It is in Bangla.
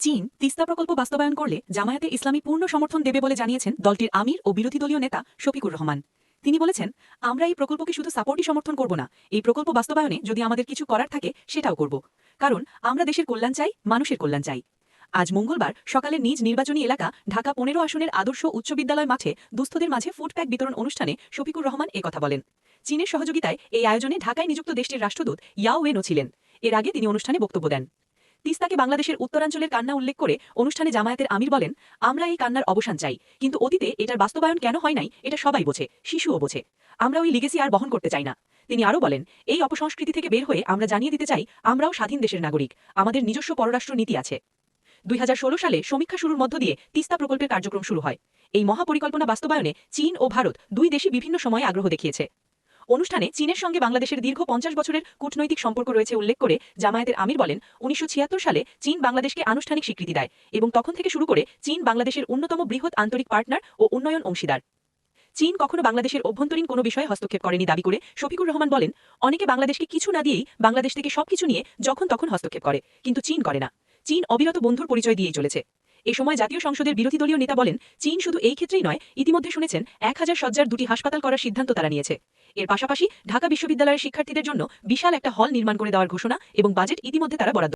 চীন তিস্তা প্রকল্প বাস্তবায়ন করলে জামায়াতে ইসলামী পূর্ণ সমর্থন দেবে বলে জানিয়েছেন দলটির আমির ও বিরোধী দলীয় নেতা শফিকুর রহমান। তিনি বলেছেন, আমরা এই প্রকল্পকে শুধু সাপোর্টই সমর্থন করব না, এই প্রকল্প বাস্তবায়নে যদি আমাদের কিছু করার থাকে সেটাও করব। কারণ আমরা দেশের কল্যাণ চাই, মানুষের কল্যাণ চাই। আজ মঙ্গলবার সকালে নিজ নির্বাচনী এলাকা ঢাকা ১৫ আসনের আদর্শ উচ্চ বিদ্যালয় মাঠে দুস্থদের মাঝে ফুড প্যাক বিতরণ অনুষ্ঠানে শফিকুর রহমান একথা বলেন। চীনের সহযোগিতায় এই আয়োজনে ঢাকায় নিযুক্ত দেশটির রাষ্ট্রদূত ইয়াও ওয়েনও ছিলেন। এর আগে তিনি অনুষ্ঠানে বক্তব্য দেন। তিস্তাকে বাংলাদেশের উত্তরাঞ্চলের কান্না উল্লেখ করে অনুষ্ঠানে জামায়াতের আমির বলেন, আমরা এই কান্নার অবসান চাই, কিন্তু অতীতে এটার বাস্তবায়ন কেন হয় নাই এটা সবাই বোঝে, শিশুও বোঝে। আমরা ওই লিগেসি আর বহন করতে চাই না। তিনি আরও বলেন, এই অপসংস্কৃতি থেকে বের হয়ে আমরা জানিয়ে দিতে চাই আমরাও স্বাধীন দেশের নাগরিক, আমাদের নিজস্ব পররাষ্ট্র নীতি আছে। ২০১৬ সালে সমীক্ষা শুরুর মধ্য দিয়ে তিস্তা প্রকল্পের কার্যক্রম শুরু হয়। এই মহাপরিকল্পনা বাস্তবায়নে চীন ও ভারত দুই দেশই বিভিন্ন সময়ে আগ্রহ দেখিয়েছে। অনুষ্ঠানে চীনের সঙ্গে বাংলাদেশের দীর্ঘ ৫০ বছরের কূটনৈতিক সম্পর্ক রয়েছে উল্লেখ করে জামায়াতের আমির বলেন, ১৯৭৬ সালে চীন বাংলাদেশকে আনুষ্ঠানিক স্বীকৃতি দেয় এবং তখন থেকে শুরু করে চীন বাংলাদেশের অন্যতম বৃহৎ আন্তরিক পার্টনার ও উন্নয়ন অংশীদার। চীন কখনো বাংলাদেশের অভ্যন্তরীণ কোনো বিষয়ে হস্তক্ষেপ করেনি দাবি করে শফিকুর রহমান বলেন, অনেকে বাংলাদেশকে কিছু না দিয়েই বাংলাদেশ থেকে সবকিছু নিয়ে যখন তখন হস্তক্ষেপ করে, কিন্তু চীন করে না। চীন অবিরত বন্ধুর পরিচয় দিয়েই চলেছে। এ সময় জাতীয় সংসদের বিরোধী দলীয় নেতা বলেন, চীন শুধু এই ক্ষেত্রেই নয়, ইতিমধ্যে শুনেছেন ১,০০০ শয্যার ২টি হাসপাতাল করার সিদ্ধান্ত তারা নিয়েছে। এর পাশাপাশি ঢাকা বিশ্ববিদ্যালয়ের শিক্ষার্থীদের জন্য বিশাল একটা হল নির্মাণ করে দেওয়ার ঘোষণা এবং বাজেট ইতিমধ্যে তারা বরাদ্দ